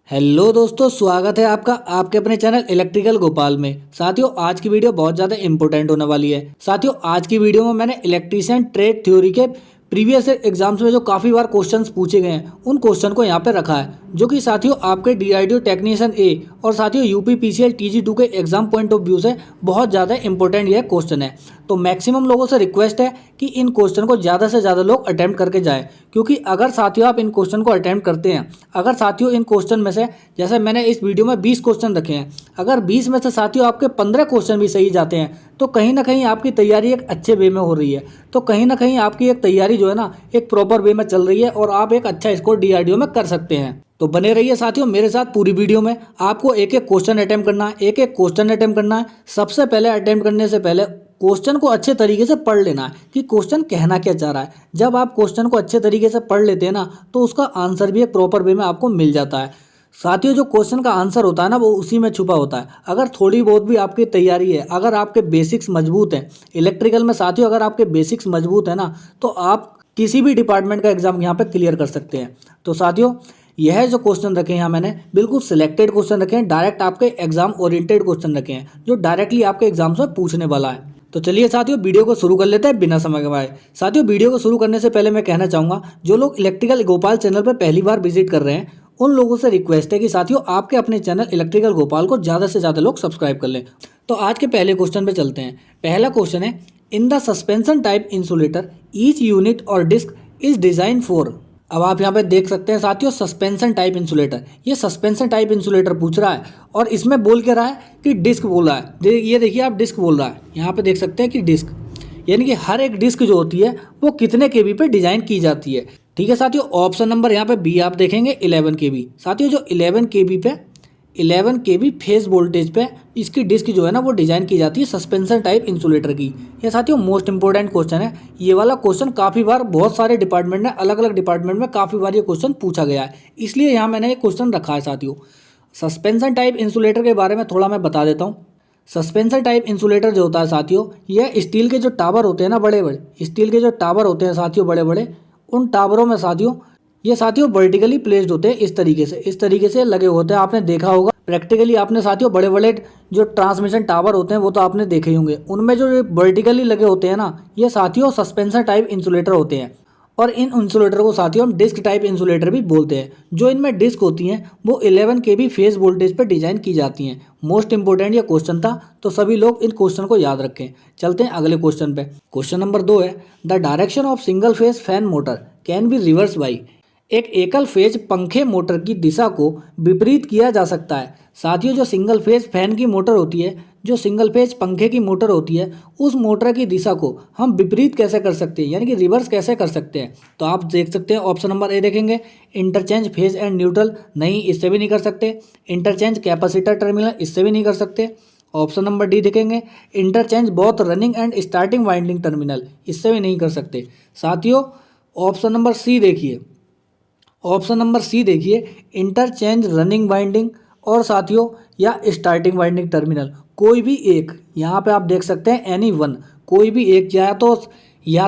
Hello दोस्तों, स्वागत है आपका आपके अपने चैनल इलेक्ट्रिकल गोपाल में। साथियों, आज की वीडियो बहुत ज़्यादा इंपॉर्टेंट होने वाली है। साथियों, आज की वीडियो में मैंने इलेक्ट्रीशियन ट्रेड थ्योरी के प्रीवियस एग्जाम्स में जो काफ़ी बार क्वेश्चंस पूछे गए हैं उन क्वेश्चन को यहाँ पे रखा है, जो कि साथियों आपके डीआरडीओ टेक्नीशियन ए और साथियों यूपीपीसीएल टीजी2 के एग्जाम पॉइंट ऑफ व्यू से बहुत ज़्यादा इंपॉर्टेंट यह क्वेश्चन है। तो मैक्सिमम लोगों से रिक्वेस्ट है कि इन क्वेश्चन को ज़्यादा से ज़्यादा लोग अटेम्प्ट करके जाएं, क्योंकि अगर साथियों आप इन क्वेश्चन को अटेम्प्ट करते हैं, अगर साथियों इन क्वेश्चन में से जैसे मैंने इस वीडियो में 20 क्वेश्चन रखे हैं, अगर 20 में से साथियों आपके 15 क्वेश्चन भी सही जाते हैं तो कहीं ना कहीं आपकी तैयारी एक अच्छे वे में हो रही है। तो कहीं ना कहीं आपकी एक तैयारी जो है ना एक प्रॉपर वे में चल रही है और आप एक अच्छा स्कोर डीआरडीओ में कर सकते हैं। तो बने रहिए साथियों मेरे साथ पूरी वीडियो में। आपको एक एक क्वेश्चन अटेम्प्ट करना है, एक एक क्वेश्चन अटेम्प्ट करना है। सबसे पहले अटेम्प्ट करने से पहले क्वेश्चन को अच्छे तरीके से पढ़ लेना है कि क्वेश्चन कहना क्या चाह रहा है। जब आप क्वेश्चन को अच्छे तरीके से पढ़ लेते हैं ना तो उसका आंसर भी एक प्रॉपर वे में आपको मिल जाता है। साथियों, जो क्वेश्चन का आंसर होता है ना वो उसी में छुपा होता है। अगर थोड़ी बहुत भी आपकी तैयारी है, अगर आपके बेसिक्स मजबूत हैं इलेक्ट्रिकल में, साथियों अगर आपके बेसिक्स मजबूत है ना तो आप किसी भी डिपार्टमेंट का एग्जाम यहाँ पे क्लियर कर सकते हैं। तो साथियों, यह जो क्वेश्चन रखे हैं यहाँ मैंने बिल्कुल सिलेक्टेड क्वेश्चन रखे हैं, डायरेक्ट आपके एग्जाम ओरिएंटेड क्वेश्चन रखे हैं जो डायरेक्टली आपके एग्जाम्स में पूछने वाला है। तो चलिए साथियों वीडियो को शुरू कर लेते हैं बिना समय गंवाए। साथियों, वीडियो को शुरू करने से पहले मैं कहना चाहूँगा, जो लोग इलेक्ट्रिकल गोपाल चैनल पर पहली बार विजिट कर रहे हैं उन लोगों से रिक्वेस्ट है कि साथियों आपके अपने चैनल इलेक्ट्रिकल गोपाल को ज़्यादा से ज़्यादा लोग सब्सक्राइब कर लें। तो आज के पहले क्वेश्चन पे चलते हैं। पहला क्वेश्चन है, in the suspension type insulator each unit और डिस्क इज डिजाइन फॉर। अब आप यहाँ पे देख सकते हैं साथियों सस्पेंशन टाइप इंसुलेटर, ये सस्पेंशन टाइप इंसुलेटर पूछ रहा है और इसमें बोल के रहा है कि डिस्क बोल रहा है। ये देखिए आप डिस्क बोल रहा है, यहाँ पे देख सकते हैं कि डिस्क, यानी कि हर एक डिस्क जो होती है वो कितने केवी पे डिजाइन की जाती है। ठीक है साथियों, ऑप्शन नंबर यहाँ पे बी आप देखेंगे 11 केवी। साथियों जो 11 केवी फेज वोल्टेज पे इसकी डिस्क जो है ना वो डिजाइन की जाती है सस्पेंशन टाइप इंसुलेटर की। ये साथियों मोस्ट इंपॉर्टेंट क्वेश्चन है। ये वाला क्वेश्चन काफ़ी बार बहुत सारे डिपार्टमेंट में, अलग अलग डिपार्टमेंट में काफ़ी बार ये क्वेश्चन पूछा गया है, इसलिए यहाँ मैंने ये क्वेश्चन रखा है। साथियों सस्पेंशन टाइप इंसुलेटर के बारे में थोड़ा मैं बता देता हूँ। सस्पेंशन टाइप इंसुलेटर जो होता है साथियों, यह स्टील के जो टावर होते हैं ना, बड़े बड़े स्टील के जो टावर होते हैं साथियों, बड़े बड़े, उन टावरों में साथियों ये साथियों वर्टिकली प्लेस्ड होते हैं। इस तरीके से लगे होते हैं। आपने देखा होगा प्रैक्टिकली, आपने साथियों बड़े बड़े जो ट्रांसमिशन टावर होते हैं वो तो आपने देखे ही होंगे, उनमें जो वर्टिकली लगे होते हैं ना ये साथियों सस्पेंशन टाइप इंसुलेटर होते हैं। और इन इंसुलेटर को साथियों हम डिस्क टाइप इंसुलेटर भी बोलते हैं। जो इनमें डिस्क होती हैं वो 11 केवी फेज वोल्टेज पर डिजाइन की जाती हैं। मोस्ट इंपोर्टेंट ये क्वेश्चन था, तो सभी लोग इन क्वेश्चन को याद रखें। चलते हैं अगले क्वेश्चन पे। क्वेश्चन नंबर 2 है, the direction of single phase fan motor can be reverse by. एक एकल फेज पंखे मोटर की दिशा को विपरीत किया जा सकता है। साथियों जो सिंगल फेज फैन की मोटर होती है, जो सिंगल फेज पंखे की मोटर होती है, उस मोटर की दिशा को हम विपरीत कैसे कर सकते हैं, यानी कि रिवर्स कैसे कर सकते हैं। तो आप देख सकते हैं ऑप्शन नंबर ए देखेंगे, इंटरचेंज फेज एंड न्यूट्रल, नहीं इससे भी नहीं कर सकते। इंटरचेंज कैपेसिटर टर्मिनल, इससे भी नहीं कर सकते। ऑप्शन नंबर डी देखेंगे, interchange both running and starting winding terminal, इससे भी नहीं कर सकते। साथियों ऑप्शन नंबर सी देखिए, ऑप्शन नंबर सी देखिए, इंटरचेंज रनिंग वाइंडिंग और साथियों या स्टार्टिंग वाइंडिंग टर्मिनल, कोई भी एक। यहाँ पे आप देख सकते हैं एनी वन, कोई भी एक, या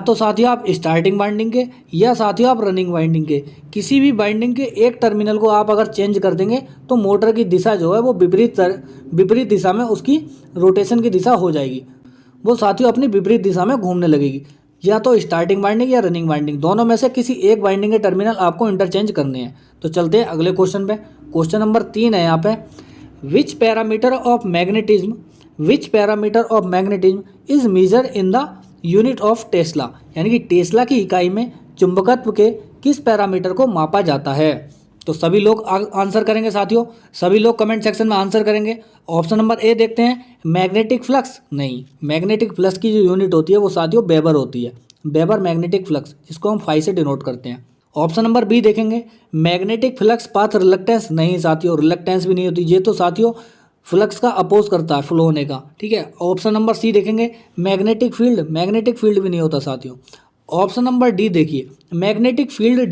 तो साथियों आप स्टार्टिंग वाइंडिंग के या साथियों आप रनिंग वाइंडिंग के, किसी भी वाइंडिंग के एक टर्मिनल को आप अगर चेंज कर देंगे तो मोटर की दिशा जो है वो विपरीत दिशा में उसकी रोटेशन की दिशा हो जाएगी, वो साथियों अपनी विपरीत दिशा में घूमने लगेगी। या तो स्टार्टिंग वाइंडिंग या रनिंग वाइंडिंग, दोनों में से किसी एक वाइंडिंग के टर्मिनल आपको इंटरचेंज करने हैं। तो चलते हैं अगले क्वेश्चन पे। क्वेश्चन नंबर 3 है यहाँ पे, which parameter of magnetism is measure in the unit of tesla, यानी कि टेस्ला की इकाई में चुंबकत्व के किस पैरामीटर को मापा जाता है। तो सभी लोग आंसर करेंगे साथियों, सभी लोग कमेंट सेक्शन में आंसर करेंगे। ऑप्शन नंबर ए देखते हैं, मैग्नेटिक फ्लक्स, नहीं, मैग्नेटिक फ्लक्स की जो यूनिट होती है वो साथियों वेबर होती है, वेबर मैग्नेटिक फ्लक्स, जिसको हम फाई से डिनोट करते हैं। ऑप्शन नंबर बी देखेंगे, मैग्नेटिक फ्लक्स पाथ रिलक्टेंस, नहीं साथियों रिलक्टेंस भी नहीं होती, ये तो साथियों फ्लक्स का अपोज करता है फ्लो होने का। ठीक है, ऑप्शन नंबर सी देखेंगे, मैग्नेटिक फील्ड भी नहीं होता साथियों। ऑप्शन नंबर डी देखिए, magnetic field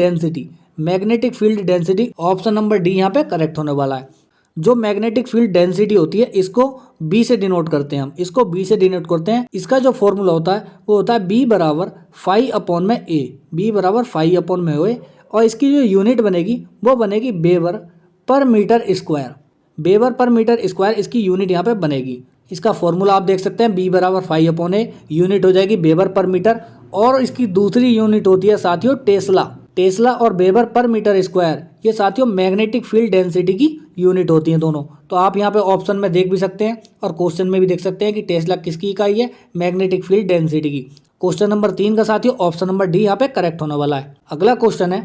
density, option number D यहाँ पे करेक्ट होने वाला है। जो मैग्नेटिक फील्ड डेंसिटी होती है इसको बी से डिनोट करते हैं हम, इसका जो फॉर्मूला होता है वो होता है बी बराबर फाई अपॉन में ए, और इसकी जो यूनिट बनेगी वो बनेगी weber per metre square. Weber per metre square इसकी यूनिट यहाँ पे बनेगी। इसका फॉर्मूला आप देख सकते हैं, बी बराबर 5/A यूनिट हो जाएगी वेबर पर मीटर। और इसकी दूसरी यूनिट होती है साथियों टेस्ला। टेस्ला और वेबर पर मीटर स्क्वायर ये साथियों मैग्नेटिक फील्ड डेंसिटी की यूनिट होती हैं दोनों। तो आप यहाँ पे ऑप्शन में देख भी सकते हैं और क्वेश्चन में भी देख सकते हैं कि टेस्ला किसकी इकाई है, मैग्नेटिक फील्ड डेंसिटी की। क्वेश्चन नंबर 3 का साथियों ऑप्शन नंबर डी यहाँ पे करेक्ट होने वाला है। अगला क्वेश्चन है,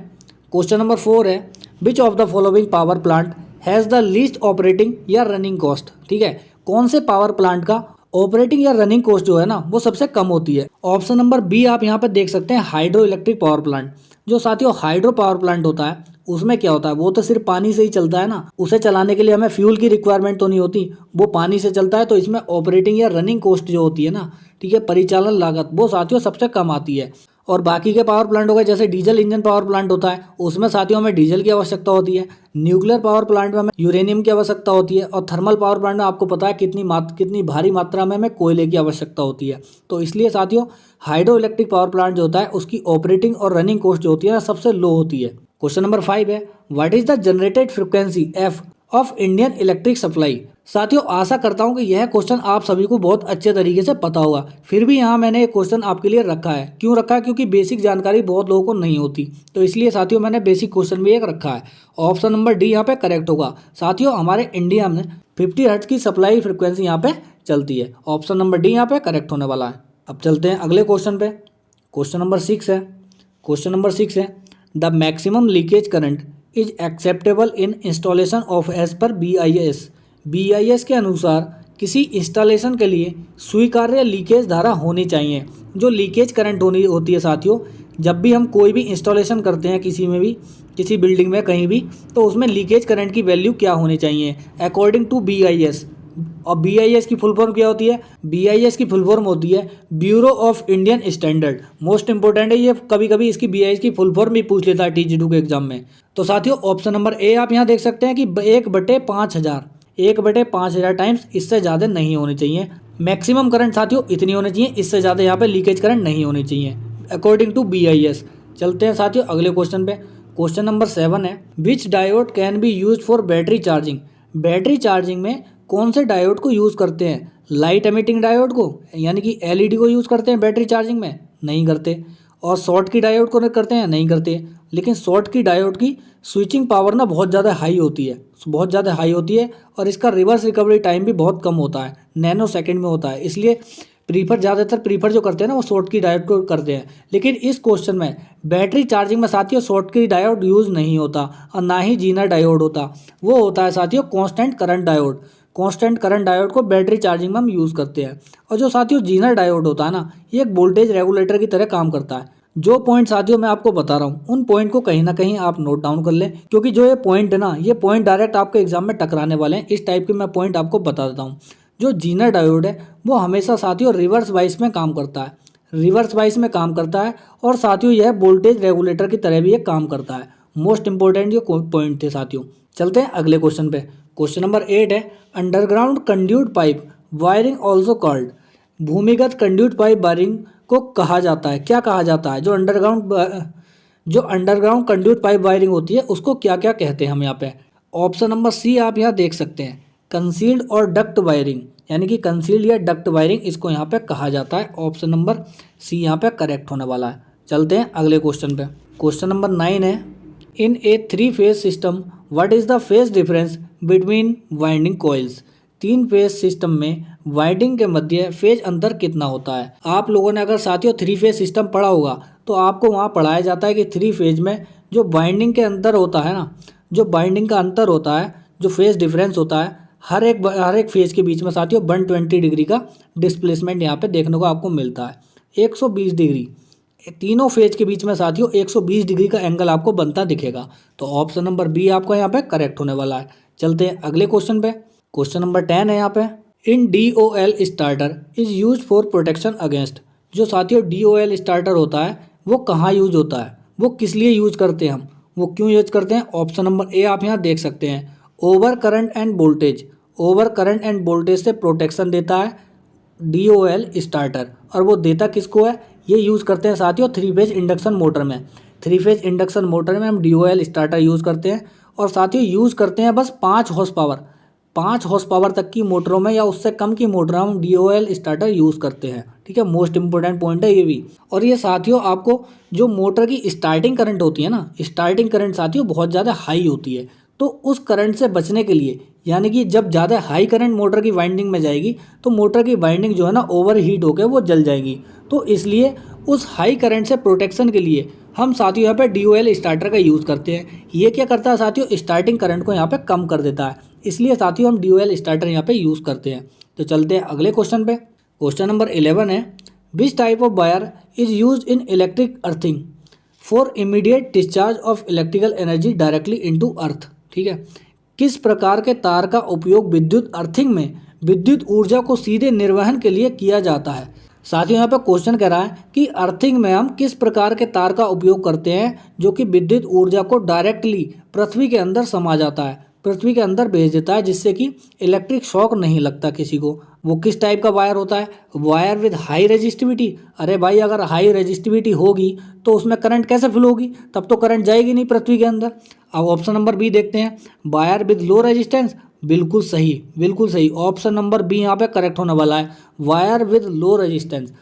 क्वेश्चन नंबर 4 है, which of the following power plant has the least operating या रनिंग कॉस्ट। ठीक है, कौन से पावर प्लांट का ऑपरेटिंग या रनिंग कॉस्ट जो है ना वो सबसे कम होती है। ऑप्शन नंबर बी आप यहाँ पे देख सकते हैं, हाइड्रो इलेक्ट्रिक पावर प्लांट। जो साथियों हाइड्रो पावर प्लांट होता है उसमें क्या होता है, वो तो सिर्फ पानी से ही चलता है ना, उसे चलाने के लिए हमें फ्यूल की रिक्वायरमेंट तो नहीं होती, वो पानी से चलता है। तो इसमें ऑपरेटिंग या रनिंग कॉस्ट जो होती है ना, ठीक है, परिचालन लागत, वो साथियों सबसे कम आती है। और बाकी के पावर प्लांट हो गए, जैसे डीजल इंजन पावर प्लांट होता है उसमें साथियों हमें डीजल की आवश्यकता होती है। न्यूक्लियर पावर प्लांट में हमें यूरेनियम की आवश्यकता होती है। और थर्मल पावर प्लांट में आपको पता है कितनी भारी मात्रा में हमें कोयले की आवश्यकता होती है। तो इसलिए साथियों हाइड्रो इलेक्ट्रिक पावर प्लांट जो होता है उसकी ऑपरेटिंग और रनिंग कॉस्ट जो होती है सबसे लो होती है। क्वेश्चन नंबर 5 है, what is the generated frequency F of Indian electric supply. साथियों आशा करता हूं कि यह क्वेश्चन आप सभी को बहुत अच्छे तरीके से पता होगा, फिर भी यहाँ मैंने एक क्वेश्चन आपके लिए रखा है। क्यों रखा है, क्योंकि बेसिक जानकारी बहुत लोगों को नहीं होती, तो इसलिए साथियों मैंने बेसिक क्वेश्चन भी एक रखा है। ऑप्शन नंबर डी यहाँ पे करेक्ट होगा। साथियों हमारे इंडिया में 50 हर्ट्ज की सप्लाई फ्रिक्वेंसी यहाँ पे चलती है। ऑप्शन नंबर डी यहाँ पे करेक्ट होने वाला है। अब चलते हैं अगले क्वेश्चन पे। क्वेश्चन नंबर 6 है, क्वेश्चन नंबर 6 है, the maximum leakage current is acceptable in installation of as per BIS। BIS के अनुसार किसी इंस्टॉलेशन के लिए स्वीकार्य लीकेज धारा होनी चाहिए। जो लीकेज करंट होती है साथियों, जब भी हम कोई भी इंस्टॉलेशन करते हैं किसी में भी, किसी बिल्डिंग में कहीं भी, तो उसमें लीकेज करंट की वैल्यू क्या होनी चाहिए अकॉर्डिंग टू BIS। और BIS की फुल फॉर्म क्या होती है, BIS की फुल फॉर्म होती है bureau of Indian standard. Most important है ये, कभी कभी इसकी BIS की फुल फॉर्म भी पूछ लेता है TG2 के एग्जाम में। तो साथियों ऑप्शन नंबर ए आप यहाँ देख सकते हैं कि 1/5000 टाइम्स, इससे ज़्यादा नहीं होनी चाहिए। मैक्सिमम करंट साथियों इतनी होनी चाहिए, इससे ज़्यादा यहाँ पे लीकेज करंट नहीं होनी चाहिए अकॉर्डिंग टू BIS। चलते हैं साथियों अगले क्वेश्चन पे। क्वेश्चन नंबर 7 है, which diode can be use for battery charging. Battery charging में कौन से डायोड को यूज़ करते हैं, लाइट एमिटिंग डायोड को यानी कि LED को यूज़ करते हैं बैटरी चार्जिंग में, नहीं करते। और शॉर्ट की डायोड को करते हैं, नहीं करते। लेकिन शॉर्ट की डायोड की स्विचिंग पावर ना बहुत ज़्यादा हाई होती है, बहुत ज़्यादा हाई होती है, और इसका रिवर्स रिकवरी टाइम भी बहुत कम होता है, नैनो सेकेंड में होता है। इसलिए ज़्यादातर प्रीफर जो करते हैं ना वो शॉर्ट की डायोड को करते हैं। लेकिन इस क्वेश्चन में बैटरी चार्जिंग में साथियों शॉर्ट की डायोड यूज़ नहीं होता और ना ही जीनर डायोड होता, वो होता है साथियों constant current diode. Constant current diode को बैटरी चार्जिंग में हम यूज़ करते हैं। और जो साथियों जीनर डायोड होता है ना, ये एक वोल्टेज रेगुलेटर की तरह काम करता है। जो पॉइंट साथियों मैं आपको बता रहा हूँ उन पॉइंट को कहीं ना कहीं आप नोट डाउन कर लें, क्योंकि जो ये पॉइंट है ना, ये पॉइंट डायरेक्ट आपके एग्जाम में टकराने वाले हैं। इस टाइप के मैं पॉइंट आपको बता देता हूँ। जो जीनर डायोड है वो हमेशा साथियों रिवर्स वाइस में काम करता है, रिवर्स वाइस में काम करता है। और साथियों यह वोल्टेज रेगुलेटर की तरह भी ये काम करता है। मोस्ट इंपॉर्टेंट ये पॉइंट थे साथियों। चलते हैं अगले क्वेश्चन पे। क्वेश्चन नंबर 8 है, underground conduit pipe wiring also called. भूमिगत कंड्यूट पाइप वायरिंग को कहा जाता है, क्या कहा जाता है, जो अंडरग्राउंड कंड्यूट पाइप वायरिंग होती है उसको क्या क्या कहते हैं हम यहाँ पे। ऑप्शन नंबर सी आप यहाँ देख सकते हैं, कंसील्ड और डक्ट वायरिंग, यानी कि कंसील्ड या डक्ट वायरिंग इसको यहाँ पे कहा जाता है। ऑप्शन नंबर सी यहाँ पे करेक्ट होने वाला है। चलते हैं अगले क्वेश्चन पे। क्वेश्चन नंबर 9 है, इन ए 3 phase system what is the phase difference between winding coils. 3 phase system में वाइंडिंग के मध्य फेज अंतर कितना होता है। आप लोगों ने अगर साथियों 3 फेज सिस्टम पढ़ा होगा तो आपको वहाँ पढ़ाया जाता है कि 3 फेज में जो वाइंडिंग के अंतर होता है ना, जो वाइंडिंग का अंतर होता है, जो फेज डिफरेंस होता है, हर एक फेज के बीच में साथियों 120 डिग्री का डिस्प्लेसमेंट यहाँ पे देखने को आपको मिलता है। 120 डिग्री, तीनों फेज के बीच में साथियों 120 डिग्री का एंगल आपको बनता दिखेगा। तो ऑप्शन नंबर बी आपका यहाँ पे करेक्ट होने वाला है। चलते हैं अगले क्वेश्चन पे। क्वेश्चन नंबर 10 है यहाँ पे, इन DOL starter is use for protection against. जो साथियों DOL स्टार्टर होता है वो कहाँ यूज होता है, वो किस लिए यूज करते हैं हम, वो क्यों यूज करते हैं। ऑप्शन नंबर ए आप यहाँ देख सकते हैं, over current and voltage. Over current and voltage से प्रोटेक्शन देता है DOL स्टार्टर। और वो देता किसको है, ये यूज़ करते हैं साथियों 3 फेज इंडक्शन मोटर में। 3 फेज इंडक्शन मोटर में हम DOL स्टार्टर यूज़ करते हैं। और साथियों यूज़ करते हैं बस 5 हॉर्स पावर, 5 हॉर्स पावर तक की मोटरों में या उससे कम की मोटर हम DOL स्टार्टर यूज़ करते हैं। ठीक है, मोस्ट इंपॉर्टेंट पॉइंट है ये भी। और ये साथियों आपको जो मोटर की स्टार्टिंग करंट होती है ना, स्टार्टिंग करंट साथियों बहुत ज़्यादा हाई होती है, तो उस करंट से बचने के लिए, यानी कि जब ज़्यादा हाई करंट मोटर की वाइंडिंग में जाएगी तो मोटर की वाइंडिंग जो है ना ओवर हीट होकर वो जल जाएगी। तो इसलिए उस हाई करंट से प्रोटेक्शन के लिए हम साथियों यहाँ पे DOL स्टार्टर का यूज़ करते हैं। ये क्या करता है साथियों, स्टार्टिंग करंट को यहाँ पे कम कर देता है, इसलिए साथियों हम DOL स्टार्टर यहाँ पे यूज़ करते हैं। तो चलते हैं अगले क्वेश्चन पे। क्वेश्चन नंबर 11 है, which type of wire is use in electric earthing for immediate discharge of electrical energy directly into earth. ठीक है, किस प्रकार के तार का उपयोग विद्युत अर्थिंग में विद्युत ऊर्जा को सीधे निर्वहन के लिए किया जाता है। साथियों यहाँ पे क्वेश्चन कह रहा है कि अर्थिंग में हम किस प्रकार के तार का उपयोग करते हैं जो कि विद्युत ऊर्जा को डायरेक्टली पृथ्वी के अंदर समा जाता है, पृथ्वी के अंदर भेज देता है, जिससे कि इलेक्ट्रिक शॉक नहीं लगता किसी को। वो किस टाइप का वायर होता है, वायर विद हाई रेजिस्टिविटी। अरे भाई अगर हाई रेजिस्टिविटी होगी तो उसमें करंट कैसे फ्लो होगी, तब तो करंट जाएगी नहीं पृथ्वी के अंदर। अब ऑप्शन नंबर बी देखते हैं, वायर विद लो रेजिस्टेंस। बिल्कुल सही, बिल्कुल सही, ऑप्शन नंबर बी यहाँ पे करेक्ट होने वाला है, वायर विद लो रेजिस्टेंस।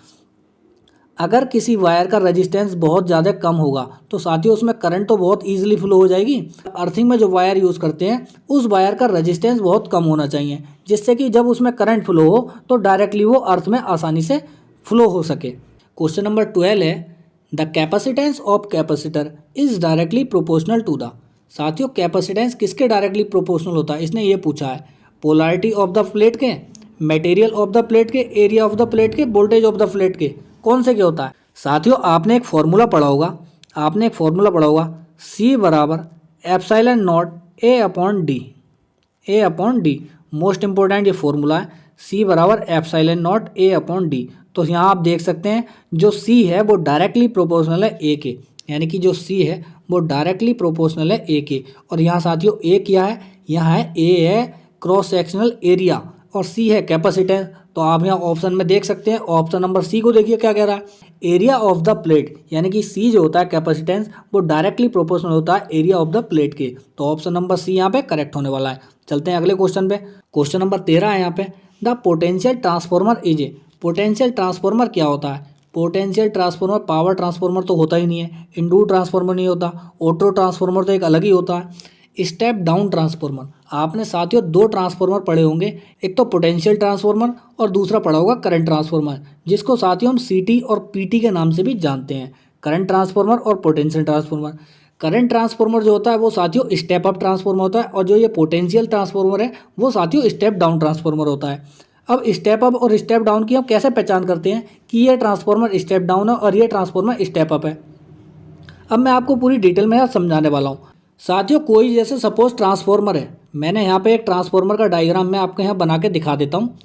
अगर किसी वायर का रेजिस्टेंस बहुत ज़्यादा कम होगा तो साथियों उसमें करंट तो बहुत इजीली फ्लो हो जाएगी। अर्थिंग में जो वायर यूज़ करते हैं उस वायर का रेजिस्टेंस बहुत कम होना चाहिए, जिससे कि जब उसमें करंट फ्लो हो तो डायरेक्टली वो अर्थ में आसानी से फ्लो हो सके। क्वेश्चन नंबर 12 है, the capacitance of capacitor is directly proportional to the. साथियों कैपेसिटेंस किसके डायरेक्टली प्रोपोर्शनल होता है, इसने ये पूछा है, पोलैरिटी ऑफ द प्लेट के, मटेरियल ऑफ द प्लेट के, एरिया ऑफ द प्लेट के, वोल्टेज ऑफ द प्लेट के, कौन से क्या होता है। साथियों आपने एक फॉर्मूला पढ़ा होगा, C बराबर epsilon not A upon D. Most important ये फॉर्मूला है, C बराबर epsilon not A upon D. तो यहाँ आप देख सकते हैं जो C है वो डायरेक्टली प्रोपोर्शनल है A के, यानी कि जो C है वो डायरेक्टली प्रोपोर्शनल है A के। और यहाँ साथियों A क्या है, यहाँ है A है क्रॉस सेक्शनल एरिया और C है कैपेसिटेंस। तो आप यहाँ ऑप्शन में देख सकते हैं, ऑप्शन नंबर C को देखिए क्या कह रहा है, एरिया ऑफ द प्लेट, यानी कि C जो होता है कैपेसिटेंस वो डायरेक्टली प्रोपोर्शनल होता है एरिया ऑफ द प्लेट के। तो ऑप्शन नंबर C यहाँ पे करेक्ट होने वाला है। चलते हैं अगले क्वेश्चन पे। क्वेश्चन नंबर 13 है यहाँ पे, the potential transformer is a. Potential transformer क्या होता है, पोटेंशियल ट्रांसफॉर्मर पावर ट्रांसफॉर्मर तो होता ही नहीं है, इंडूस ट्रांसफॉर्मर नहीं होता, ऑटो ट्रांसफॉर्मर तो एक अलग ही होता है, स्टेप डाउन ट्रांसफॉर्मर। आपने साथियों 2 ट्रांसफॉर्मर पढ़े होंगे, एक तो पोटेंशियल ट्रांसफॉर्मर और दूसरा पढ़ा होगा करंट ट्रांसफॉर्मर, जिसको साथियों हम CT और PT के नाम से भी जानते हैं, करंट ट्रांसफॉर्मर और पोटेंशियल ट्रांसफॉर्मर। करंट ट्रांसफॉर्मर जो होता है वो साथियों स्टेप अप ट्रांसफॉर्मर होता है, और जो ये पोटेंशियल ट्रांसफॉर्मर है वो साथियों स्टेप डाउन ट्रांसफॉर्मर होता है। अब स्टेप अप और स्टेप डाउन की हम कैसे पहचान करते हैं कि ये ट्रांसफॉर्मर स्टेप डाउन है और ये ट्रांसफॉर्मर स्टेप अप है। अब मैं आपको पूरी डिटेल में समझाने वाला हूँ। साथियों कोई जैसे सपोज ट्रांसफॉर्मर है, मैंने यहाँ पे एक ट्रांसफॉर्मर का डायग्राम मैं आपको यहाँ बना के दिखा देता हूँ।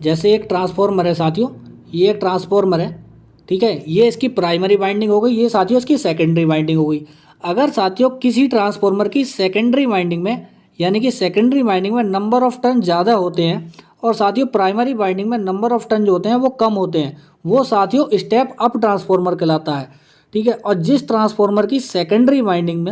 जैसे एक ट्रांसफॉर्मर है साथियों, ये एक ट्रांसफॉर्मर है, ठीक है, ये इसकी प्राइमरी वाइंडिंग हो गई, ये साथियों इसकी सेकेंडरी वाइंडिंग हो गई। अगर साथियों किसी ट्रांसफॉर्मर की सेकेंडरी वाइंडिंग में, यानी कि सेकेंडरी वाइंडिंग में नंबर ऑफ टर्न ज़्यादा होते हैं और साथियों प्राइमरी वाइंडिंग में नंबर ऑफ टर्न जो होते हैं वो कम होते हैं, वो साथियों स्टेप अप ट्रांसफॉर्मर कहलाता है। ठीक है, और जिस ट्रांसफॉर्मर की सेकेंडरी वाइंडिंग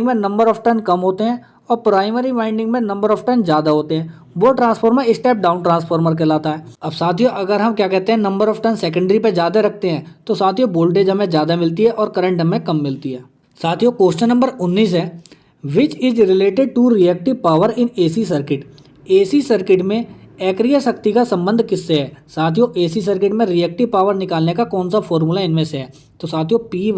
में नंबर ऑफ टर्न कम होते हैं और प्राइमरी वाइंडिंग में नंबर ऑफ टर्न ज़्यादा होते हैं, वो ट्रांसफॉर्मर स्टेप डाउन ट्रांसफॉर्मर कहलाता है। अब साथियों अगर हम क्या कहते हैं नंबर ऑफ टर्न सेकेंडरी पे ज़्यादा रखते हैं तो साथियों वोल्टेज हमें ज़्यादा मिलती है और करंट हमें कम मिलती है। साथियों क्वेश्चन नंबर 19 है, which is related to reactive power in AC circuit. AC circuit में एक्रिय शक्ति का संबंध किससे है। साथियों AC सर्किट में रिएक्टिव पावर निकालने का कौन सा फॉर्मूला इनमें से है, तो साथियों P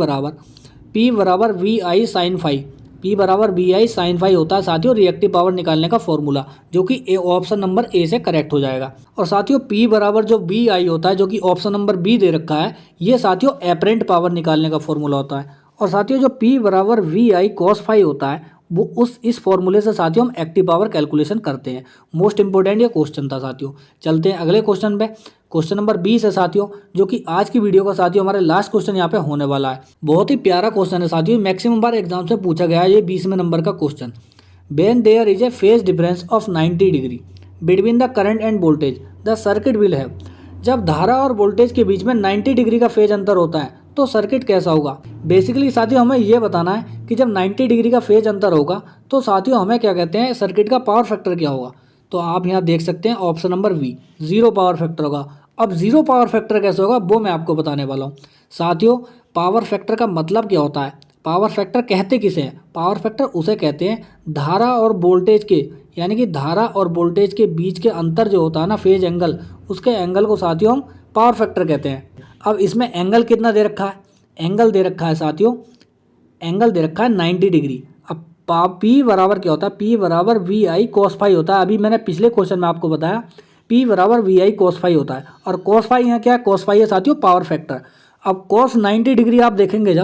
बराबर VI sin फाई, P बराबर VI sin फाई होता है साथियों रिएक्टिव पावर निकालने का फॉर्मूला, जो कि ऑप्शन नंबर A से करेक्ट हो जाएगा। और साथियों P बराबर जो VI होता है जो कि ऑप्शन नंबर B दे रखा है, ये साथियों एपरेंट पावर निकालने का फॉर्मूला होता है। और साथियों जो P बराबर VI cos फाई होता है वो इस फॉर्मूले से साथियों हम एक्टिव पावर कैलकुलेशन करते हैं। मोस्ट इंपोर्टेंट ये क्वेश्चन था साथियों। चलते हैं अगले क्वेश्चन पे। क्वेश्चन नंबर 20 है साथियों, जो कि आज की वीडियो का साथियों हमारे लास्ट क्वेश्चन यहाँ पे होने वाला है। बहुत ही प्यारा क्वेश्चन है साथियों, मैक्सिमम बार एग्जाम से पूछा गया है ये 20वें नंबर का question. When there is a phase difference of 90 degree between the current and voltage the circuit will have. जब धारा और वोल्टेज के बीच में 90 डिग्री का फेज अंतर होता है तो सर्किट कैसा होगा। बेसिकली साथियों हमें ये बताना है कि जब 90 डिग्री का फेज अंतर होगा तो साथियों हमें क्या कहते हैं, सर्किट का पावर फैक्टर क्या होगा। तो आप यहाँ देख सकते हैं option number B, zero power factor होगा। अब जीरो पावर फैक्टर कैसे होगा वो मैं आपको बताने वाला हूँ। साथियों पावर फैक्टर का मतलब क्या होता है, पावर फैक्टर कहते किसे हैं, पावर फैक्टर उसे कहते हैं धारा और वोल्टेज के, यानी कि धारा और वोल्टेज के बीच के अंतर जो होता है ना, फेज एंगल, उसके एंगल को साथियों हम पावर फैक्टर कहते हैं। अब इसमें एंगल कितना दे रखा है, एंगल दे रखा है साथियों, एंगल दे रखा है 90 डिग्री। अब पी बराबर क्या होता है, पी बराबर वी आई कोस फाई होता है। अभी मैंने पिछले क्वेश्चन में आपको बताया पी बराबर वी आई कोस फाई होता है, और कोस फाई यहाँ क्या है, कोस फाई है साथियों पावर फैक्टर। अब कोस 90 डिग्री आप देखेंगे,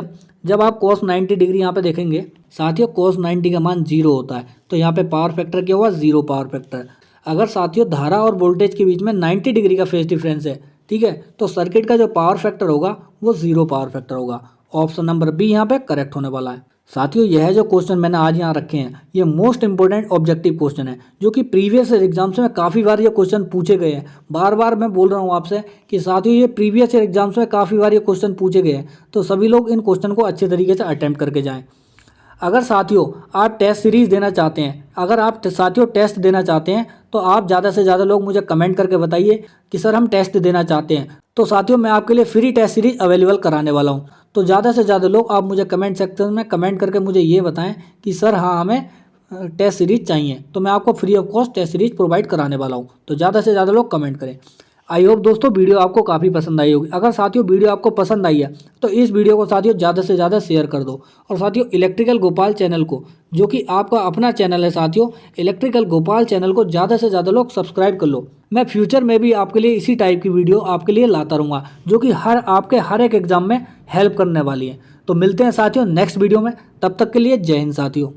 जब आप कोस 90 डिग्री यहाँ पे देखेंगे साथियों, कोस 90 का मान जीरो होता है, तो यहाँ पे पावर फैक्टर क्या हुआ, जीरो पावर फैक्टर। अगर साथियों धारा और वोल्टेज के बीच में 90 डिग्री का फेज डिफरेंस है, ठीक है, तो सर्किट का जो पावर फैक्टर होगा वो जीरो पावर फैक्टर होगा। ऑप्शन नंबर बी यहाँ पे करेक्ट होने वाला है। साथियों यह जो क्वेश्चन मैंने आज यहाँ रखे हैं ये मोस्ट इंपॉर्टेंट ऑब्जेक्टिव क्वेश्चन है, जो कि प्रीवियस एग्जाम्स में काफ़ी बार ये क्वेश्चन पूछे गए हैं। बार बार मैं बोल रहा हूँ आपसे कि साथियों ये प्रीवियस एग्जाम्स में काफ़ी बार ये क्वेश्चन पूछे गए हैं, तो सभी लोग इन क्वेश्चन को अच्छे तरीके से अटैम्प्ट करके जाएँ। अगर साथियों आप टेस्ट सीरीज़ देना चाहते हैं, अगर आप साथियों टेस्ट देना चाहते हैं, तो आप ज़्यादा से ज़्यादा लोग मुझे कमेंट करके बताइए कि सर हम टेस्ट देना चाहते हैं। तो साथियों मैं आपके लिए फ्री टेस्ट सीरीज अवेलेबल कराने वाला हूं। तो ज़्यादा से ज़्यादा लोग आप मुझे कमेंट सेक्शन में कमेंट करके मुझे ये बताएं कि सर हाँ हमें टेस्ट सीरीज चाहिए, तो मैं आपको free of cost test series provide कराने वाला हूँ। तो ज़्यादा से ज़्यादा लोग कमेंट करें। आई होप दोस्तों वीडियो आपको काफ़ी पसंद आई होगी। अगर साथियों वीडियो आपको पसंद आई है तो इस वीडियो को साथियों ज़्यादा से ज़्यादा शेयर कर दो। और साथियों इलेक्ट्रिकल गोपाल चैनल को, जो कि आपका अपना चैनल है साथियों, इलेक्ट्रिकल गोपाल चैनल को ज़्यादा से ज़्यादा लोग सब्सक्राइब कर लो। मैं फ्यूचर में भी आपके लिए इसी टाइप की वीडियो आपके लिए लाता रहूँगा, जो कि आपके हर एक एग्जाम में हेल्प करने वाली है। तो मिलते हैं साथियों नेक्स्ट वीडियो में, तब तक के लिए जय हिंद साथियों।